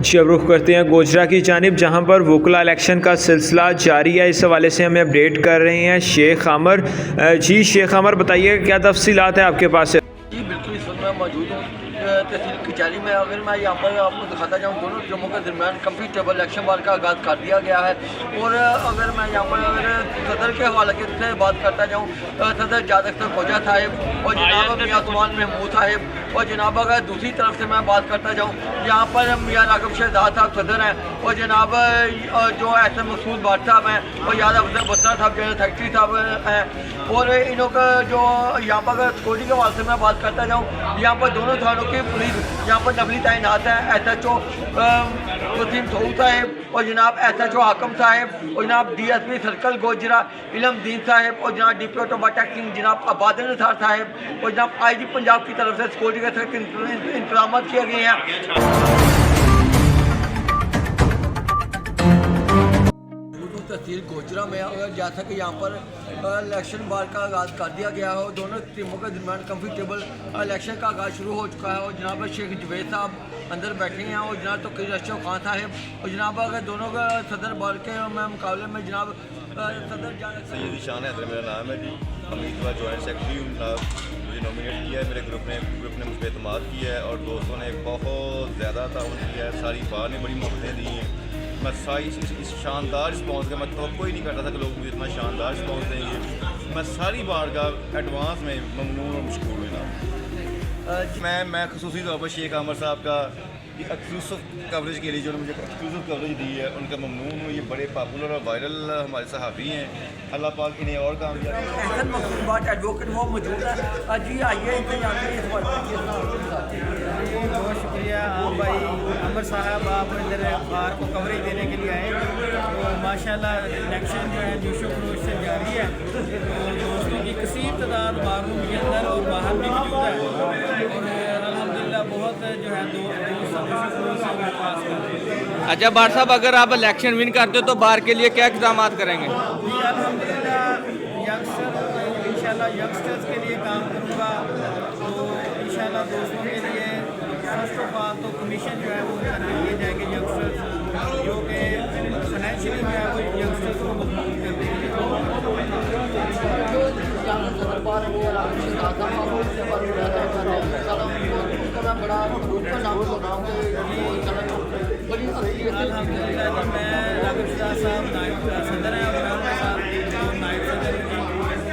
जी अब रुख करते हैं गोजरा की जानिब, जहां पर वकला इलेक्शन का सिलसिला जारी है। इस हवाले से हमें अपडेट कर रहे हैं शेख आमर। जी शेख आमर, बताइए क्या तफसीलात है आपके पास? जी बिल्कुल, इस वक्त मैं मौजूद हूँ तहसील कचहरी में। अगर मैं यहाँ पर आपको दिखाता जाऊँ, दोनों टीमों के दरमियान कंफर्टेबल इलेक्शन बार का आगाज़ कर दिया गया है। और अगर मैं यहाँ पर सदर के हवाले से बात करता जाऊँ, सदर जाद अख्तर खोजा साहिब और जनाब मियाँ तुमान महमूद साहिब, और जनाब अगर दूसरी तरफ से मैं बात करता जाऊँ, यहाँ पर मियाँ राघव शहजाद साहब सदर हैं, और जनाब जो ऐसे मसूद भाट साहब हैं, और याद अफजल बत्रा साहब जनरल सेक्रेटरी साहब हैं। और इनों का जो यहाँ पर अगर सिक्योरिटी के हवाले से मैं बात करता जाऊँ, यहाँ पर दोनों थानों की पुलिस यहाँ पर नफली तैनात है। SHO वसीम सऊद साहब और जनाब SHO हाकम साहब और जनाब DSP सर्कल गोजरा इलमदीन साहब और जनाब DPO टोबाटा किंग जनाब अबाद निसार साहब और जनाब IG पंजाब की तरफ से सिक्योरिटी के सख्त इंतजाम किए गए हैं। तहसील गोजरा में अगर जैसा कि यहाँ पर इलेक्शन बार का आगाज़ कर दिया गया हो, दोनों टीमों के दरमियान कंफर्टेबल इलेक्शन का आगाज़ शुरू हो चुका है। और जनाब शेख जवेद साहब अंदर बैठे हैं और जनाब तो अशरफ खान साहब और जनाब अगर दोनों का सदर बार के मुकाबले में जनाब सदर सैयद शान हैदर मेरा नाम है जी। उम्मीदवार जॉइंट सेक्रेटरी मुझे नॉमिनेट किया है। मेरे ग्रुप ने मुझ पर एतमाद किया है और दोस्तों ने बहुत ज़्यादा ताउन किया है। सारी बार ने बड़ी मोहब्बतें दी हैं। मैं इस शानदार रिस्पॉन्स का मैं तो कोई नहीं करता था कि लोग मुझे इतना शानदार रिस्पॉन्स देंगे। मैं सारी बार का एडवांस में ममनून और मशकूर हुआ। मैं खसूसी तौर पर शेख आमर साहब का एक्सक्लूसिव कवरेज के लिए जो मुझे एक्सक्लूसिव कवरेज दी है उनका ममनून हूँ। ये बड़े पॉपुलर और वायरल हमारे सहाफ़ी हैं। अल्लाह पाक इन्हें और कामयाब। मकसूद एडवोकेट वो मौजूद है जी, आइए इनसे जानते हैं इस बहुत शुक्रिया आप भाई अमर साहब, आप इधर बार को कवरेज देने के लिए आए। तो माशाल्लाह इलेक्शन जो है जोशो खरोश से जारी है। तो दोस्तों की कसीर तादाद बारूम के अंदर और बाहर भी मौजूद है और अल्हम्दुलिल्लाह बहुत जो है दोस्त जोशो खरोश से पास कर रहे हैं। अच्छा बार साहब, अगर आप इलेक्शन विन करते हो तो बार के लिए क्या इक़दाम करेंगे? अल्हम्दुलिल्लाह यंगस्टर्स के लिए काम करूँगा। तो इंशाल्लाह दोस्तों के लिए फर्स्ट ऑफ ऑल तो कमीशन जो है वो दिए जाएंगे यंगस्टर्स, जो कि फाइनेंशियली जो है वो यंगस्टर्स को मजबूत कर देंगे। अल्हम्दुलिल्लाह जी, मैं राघव शहजाद साहब नायब सदर हैं और मेरे साथ नायब सदर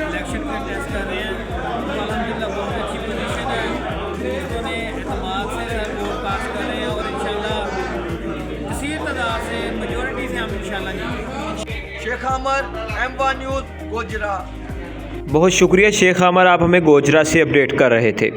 इलेक्शन कंटेस्ट कर रहे हैं। तो अल्हम्दुलिल्लाह बहुत अच्छी पोजीशन है। दोस्तों ने एतमाद से वोट कास्ट कर रहे हैं और इंशाल्लाह कसीर तादाद से मेजॉरिटी से हम इंशाल्लाह जीतेंगे। शेख आमर, M1 न्यूज़ गोजरा। बहुत शुक्रिया शेख आमर, आप हमें गोजरा से अपडेट कर रहे थे।